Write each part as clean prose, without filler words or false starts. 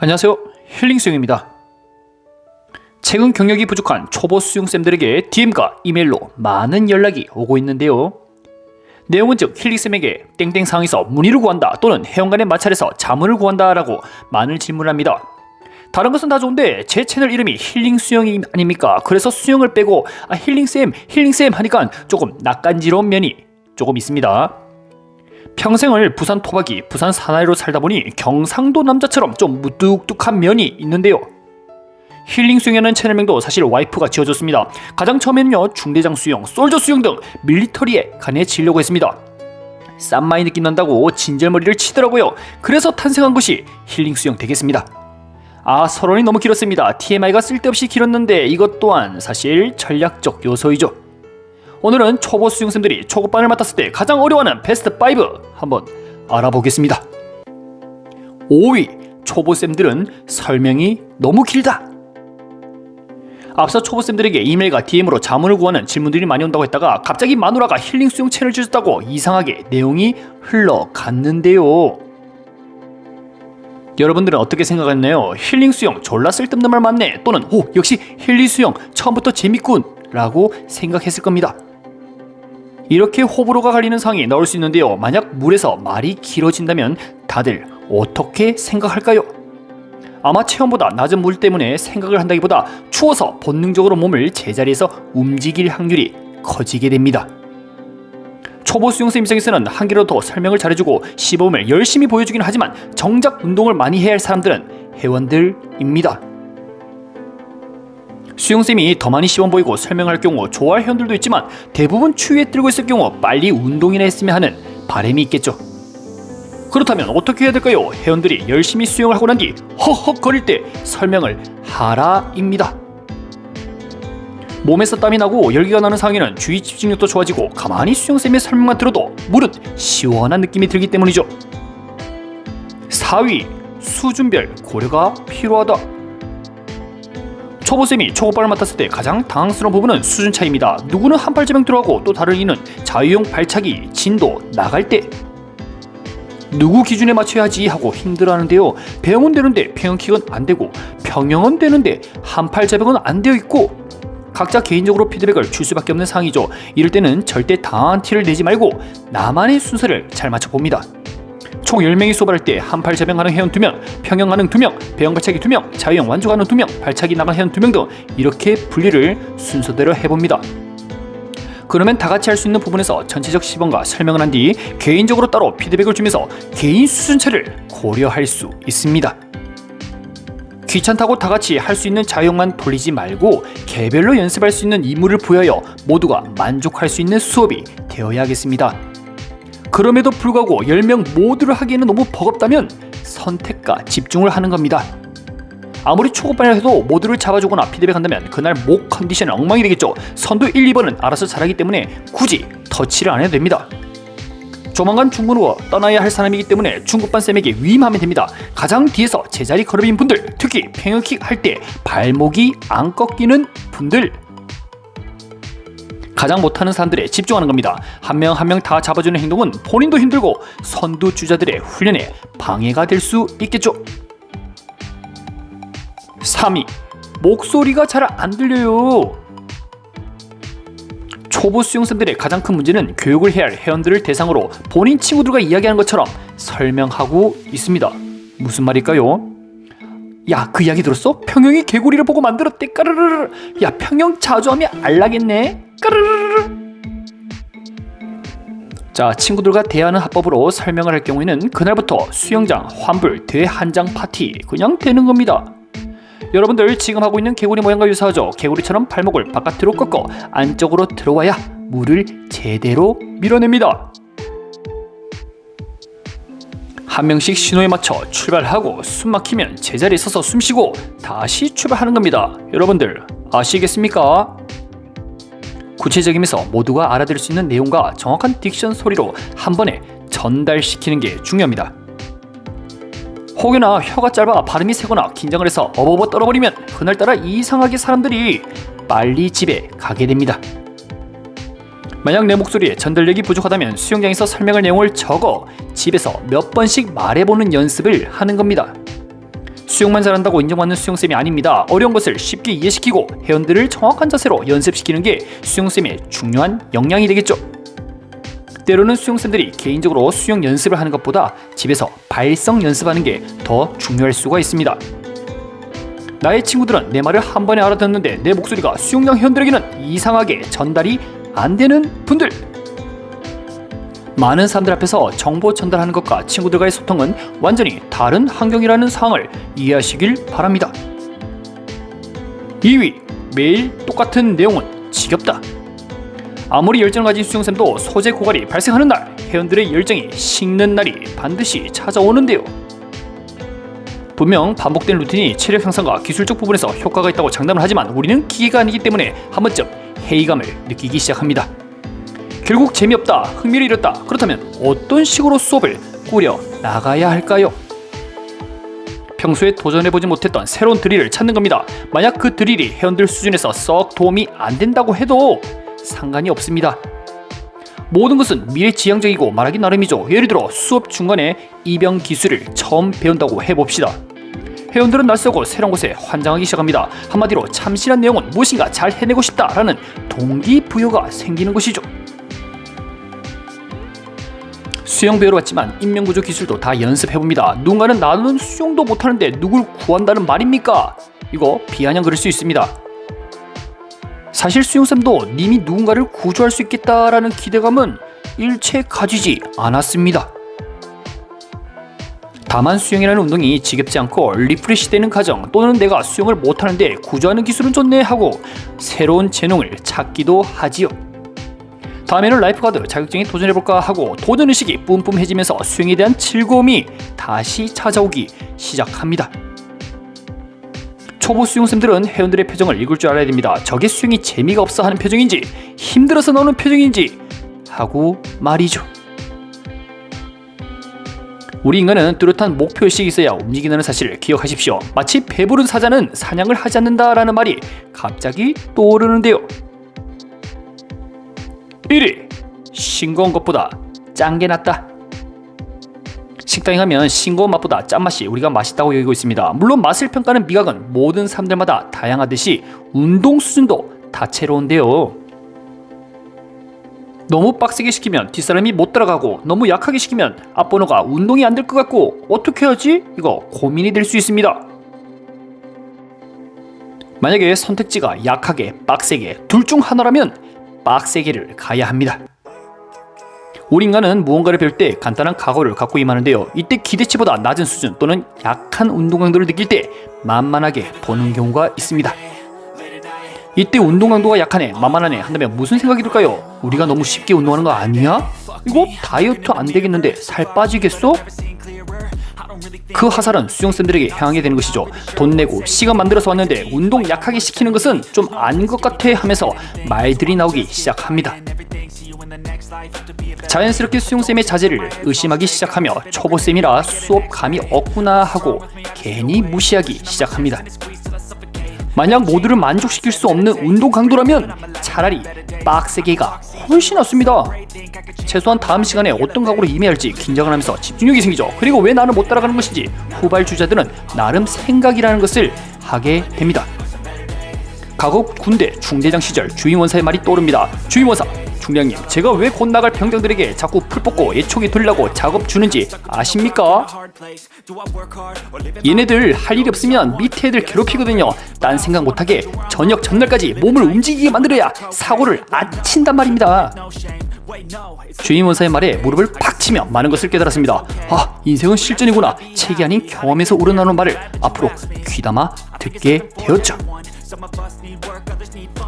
안녕하세요, 힐링수영입니다. 최근 경력이 부족한 초보 수영쌤들에게 DM과 이메일로 많은 연락이 오고 있는데요. 내용은 즉 힐링쌤에게 땡땡 상황에서 문의를 구한다 또는 회원간의 마찰에서 자문을 구한다 라고 많은 질문을 합니다. 다른 것은 다 좋은데 제 채널 이름이 힐링수영이 아닙니까? 그래서 수영을 빼고 힐링쌤 하니까 조금 낯간지러운 면이 조금 있습니다. 평생을 부산 토박이, 부산 사나이로 살다 보니 경상도 남자처럼 좀 무뚝뚝한 면이 있는데요. 힐링수영이라는 채널명도 사실 와이프가 지어줬습니다. 가장 처음에는요, 중대장 수영, 솔저 수영 등 밀리터리에 가내지려고 했습니다. 쌈마이 느낌 난다고 진절머리를 치더라고요. 그래서 탄생한 것이 힐링수영 되겠습니다. 서론이 너무 길었습니다. TMI가 쓸데없이 길었는데 이것 또한 사실 전략적 요소이죠. 오늘은 초보 수영쌤들이 초급반을 맡았을 때 가장 어려워하는 베스트 5 한번 알아보겠습니다. 5위, 초보쌤들은 설명이 너무 길다. 앞서 초보쌤들에게 이메일과 DM으로 자문을 구하는 질문들이 많이 온다고 했다가 갑자기 마누라가 힐링수영 채널 주셨다고 이상하게 내용이 흘러갔는데요. 여러분들은 어떻게 생각했나요? 힐링수영 졸라 쓸데없는 말 많네 또는 역시 힐링수영 처음부터 재밌군 라고 생각했을 겁니다. 이렇게 호불호가 갈리는 상황이 나올 수 있는데요. 만약 물에서 말이 길어진다면 다들 어떻게 생각할까요? 아마 체온보다 낮은 물 때문에 생각을 한다기보다 추워서 본능적으로 몸을 제자리에서 움직일 확률이 커지게 됩니다. 초보 수영쌤 입장에서는 한 개라도 더 설명을 잘해주고 시범을 열심히 보여주긴 하지만 정작 운동을 많이 해야 할 사람들은 회원들입니다. 수영쌤이 더 많이 시범 보이고 설명할 경우 좋아할 회원들도 있지만 대부분 추위에 떨고 있을 경우 빨리 운동이나 했으면 하는 바람이 있겠죠. 그렇다면 어떻게 해야 될까요? 회원들이 열심히 수영을 하고 난 뒤 헉헉거릴 때 설명을 하라입니다. 몸에서 땀이 나고 열기가 나는 상황에는 주의 집중력도 좋아지고 가만히 수영쌤의 설명만 들어도 물은 시원한 느낌이 들기 때문이죠. 4위, 수준별 고려가 필요하다. 초보쌤이 초급반을 맡았을 때 가장 당황스러운 부분은 수준 차이입니다. 누구는 한팔 제병 들어가고 또 다른 이는 자유형 발차기, 진도 나갈 때 누구 기준에 맞춰야지 하고 힘들어하는데요. 배영은 되는데 평형킥은 안 되고 평형은 되는데 한팔 제병은 안 되어 있고 각자 개인적으로 피드백을 줄 수밖에 없는 상황이죠. 이럴 때는 절대 당황한 티를 내지 말고 나만의 순서를 잘 맞춰봅니다. 총 10명이 수업을 할 때 한팔 제병하는 회원 2명, 평형 가능 2명, 배영 발차기 2명, 자유형 완주하는 2명, 발차기 나간 회원 2명 등 이렇게 분리를 순서대로 해봅니다. 그러면 다같이 할 수 있는 부분에서 전체적 시범과 설명을 한 뒤 개인적으로 따로 피드백을 주면서 개인 수준차를 고려할 수 있습니다. 귀찮다고 다같이 할 수 있는 자유형만 돌리지 말고 개별로 연습할 수 있는 임무를 부여하여 모두가 만족할 수 있는 수업이 되어야겠습니다. 그럼에도 불구하고 10명 모두를 하기에는 너무 버겁다면 선택과 집중을 하는 겁니다. 아무리 초급반이라 해도 모두를 잡아주거나 피드백한다면 그날 목 컨디션은 엉망이 되겠죠. 선두 1, 2번은 알아서 잘하기 때문에 굳이 터치를 안 해도 됩니다. 조만간 중군으로 떠나야 할 사람이기 때문에 중급반 쌤에게 위임하면 됩니다. 가장 뒤에서 제자리 걸음인 분들, 특히 평형킥 할 때 발목이 안 꺾이는 분들, 가장 못하는 사람들에 집중하는 겁니다. 한 명 한 명 다 잡아주는 행동은 본인도 힘들고 선두주자들의 훈련에 방해가 될 수 있겠죠. 3위, 목소리가 잘 안 들려요. 초보 수영쌤들의 가장 큰 문제는 교육을 해야 할 회원들을 대상으로 본인 친구들과 이야기하는 것처럼 설명하고 있습니다. 무슨 말일까요? 야, 그 이야기 들었어? 평형이 개구리를 보고 만들었대. 까르르르. 야, 평형 자주 하면 알라겠네. 까르르르. 자, 친구들과 대화하는 합법으로 설명을 할 경우에는 그날부터 수영장, 환불, 대한장 파티 그냥 되는 겁니다. 여러분들 지금 하고 있는 개구리 모양과 유사하죠. 개구리처럼 발목을 바깥으로 꺾어 안쪽으로 들어와야 물을 제대로 밀어냅니다. 한 명씩 신호에 맞춰 출발하고 숨 막히면 제자리에 서서 숨 쉬고 다시 출발하는 겁니다. 여러분들 아시겠습니까? 구체적이면서 모두가 알아들을 수 있는 내용과 정확한 딕션 소리로 한 번에 전달시키는 게 중요합니다. 혹여나 혀가 짧아 발음이 세거나 긴장을 해서 어버버 떨어버리면 그날따라 이상하게 사람들이 빨리 집에 가게 됩니다. 만약 내 목소리에 전달력이 부족하다면 수영장에서 설명할 내용을 적어 집에서 몇 번씩 말해보는 연습을 하는 겁니다. 수영만 잘한다고 인정받는 수영쌤이 아닙니다. 어려운 것을 쉽게 이해시키고 회원들을 정확한 자세로 연습시키는 게 수영쌤의 중요한 역량이 되겠죠. 때로는 수영쌤들이 개인적으로 수영 연습을 하는 것보다 집에서 발성 연습하는 게 더 중요할 수가 있습니다. 나의 친구들은 내 말을 한 번에 알아듣는데 내 목소리가 수영장 회원들에게는 이상하게 전달이 안 되는 분들, 많은 사람들 앞에서 정보 전달하는 것과 친구들과의 소통은 완전히 다른 환경이라는 사항을 이해하시길 바랍니다. 2위, 매일 똑같은 내용은 지겹다. 아무리 열정을 가진 수영쌤도 소재 고갈이 발생하는 날, 회원들의 열정이 식는 날이 반드시 찾아오는데요. 분명 반복된 루틴이 체력 향상과 기술적 부분에서 효과가 있다고 장담을 하지만 우리는 기계가 아니기 때문에 한 번쯤 회의감을 느끼기 시작합니다. 결국 재미없다, 흥미를 잃었다. 그렇다면 어떤 식으로 수업을 꾸려 나가야 할까요? 평소에 도전해보지 못했던 새로운 드릴을 찾는 겁니다. 만약 그 드릴이 회원들 수준에서 썩 도움이 안 된다고 해도 상관이 없습니다. 모든 것은 미래지향적이고 말하기 나름이죠. 예를 들어 수업 중간에 입영 기술을 처음 배운다고 해봅시다. 회원들은 낯설고 새로운 곳에 환장하기 시작합니다. 한마디로 참신한 내용은 무엇인가 잘 해내고 싶다라는 동기부여가 생기는 것이죠. 수영 배우러 왔지만 인명구조 기술도 다 연습해봅니다. 누군가는 나는 수영도 못하는데 누굴 구한다는 말입니까? 이거 비아냥 그럴 수 있습니다. 사실 수영쌤도 님이 누군가를 구조할 수 있겠다라는 기대감은 일체 가지지 않았습니다. 다만 수영이라는 운동이 지겹지 않고 리프레시되는 과정, 또는 내가 수영을 못하는데 구조하는 기술은 좋네 하고 새로운 재능을 찾기도 하지요. 다음에는 라이프가드 자격증에 도전해볼까 하고 도전의식이 뿜뿜해지면서 수영에 대한 즐거움이 다시 찾아오기 시작합니다. 초보 수영쌤들은 회원들의 표정을 읽을 줄 알아야 됩니다. 저게 수영이 재미가 없어 하는 표정인지 힘들어서 나오는 표정인지 하고 말이죠. 우리 인간은 뚜렷한 목표의식이 있어야 움직이는 사실을 기억하십시오. 마치 배부른 사자는 사냥을 하지 않는다라는 말이 갑자기 떠오르는데요. 1위, 싱거운 것보다 짠 게 낫다. 식당에 가면 싱거운 맛보다 짠맛이 우리가 맛있다고 여기고 있습니다. 물론 맛을 평가하는 미각은 모든 사람들마다 다양하듯이 운동 수준도 다채로운데요. 너무 빡세게 시키면 뒷사람이 못 따라가고 너무 약하게 시키면 앞번호가 운동이 안 될 것 같고 어떻게 하지? 이거 고민이 될 수 있습니다. 만약에 선택지가 약하게, 빡세게 둘 중 하나라면 빡세게를 가야 합니다. 우리 인간은 무언가를 배울 때 간단한 각오를 갖고 임하는데요. 이때 기대치보다 낮은 수준 또는 약한 운동 강도를 느낄 때 만만하게 보는 경우가 있습니다. 이때 운동 강도가 약하네, 만만하네 한다면 무슨 생각이 들까요? 우리가 너무 쉽게 운동하는 거 아니야? 이거 다이어트 안 되겠는데 살 빠지겠어? 그 화살은 수영쌤들에게 향하게 되는 것이죠. 돈 내고 시간 만들어서 왔는데 운동 약하게 시키는 것은 좀 아닌 것 같아 하면서 말들이 나오기 시작합니다. 자연스럽게 수영쌤의 자제를 의심하기 시작하며 초보쌤이라 수업 감이 없구나 하고 괜히 무시하기 시작합니다. 만약 모두를 만족시킬 수 없는 운동 강도라면 차라리 빡세게가 훨씬 낫습니다. 최소한 다음 시간에 어떤 각오로 임해야 할지 긴장을 하면서 집중력이 생기죠. 그리고 왜 나는 못 따라가는 것인지 후발주자들은 나름 생각이라는 것을 하게 됩니다. 과거 군대 중대장 시절 주임원사의 말이 떠오릅니다. 주임원사, 중대장님, 제가 왜 곧 나갈 병장들에게 자꾸 풀 뽑고 예초기 돌리려고 작업 주는지 아십니까? 얘네들 할 일이 없으면 밑에 애들 괴롭히거든요. 딴 생각 못하게 저녁 전날까지 몸을 움직이게 만들어야 사고를 안 친단 말입니다. 주임원사의 말에 무릎을 팍 치며 많은 것을 깨달았습니다. 아, 인생은 실전이구나. 책이 아닌 경험에서 우러나오는 말을 앞으로 귀담아 듣게 되었죠.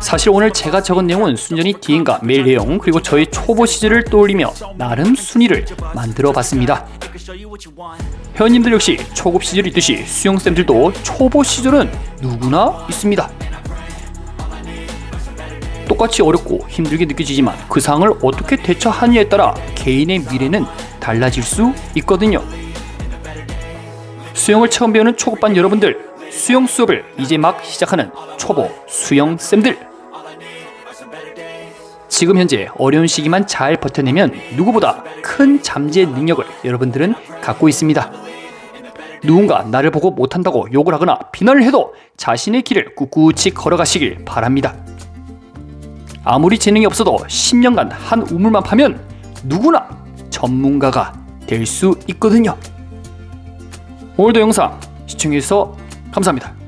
사실 오늘 제가 적은 내용은 순전히 DN과 메일 내용 그리고 저의 초보 시절을 떠올리며 나름 순위를 만들어 봤습니다. 회원님들 역시 초급 시절이 있듯이 수영쌤들도 초보 시절은 누구나 있습니다. 똑같이 어렵고 힘들게 느껴지지만 그 상황을 어떻게 대처하느냐에 따라 개인의 미래는 달라질 수 있거든요. 수영을 처음 배우는 초급반 여러분들, 수영 수업을 이제 막 시작하는 초보 수영쌤들, 지금 현재 어려운 시기만 잘 버텨내면 누구보다 큰 잠재 능력을 여러분들은 갖고 있습니다. 누군가 나를 보고 못한다고 욕을 하거나 비난을 해도 자신의 길을 꿋꿋이 걸어가시길 바랍니다. 아무리 재능이 없어도 10년간 한 우물만 파면 누구나 전문가가 될 수 있거든요. 오늘도 영상 시청해주셔서 감사합니다.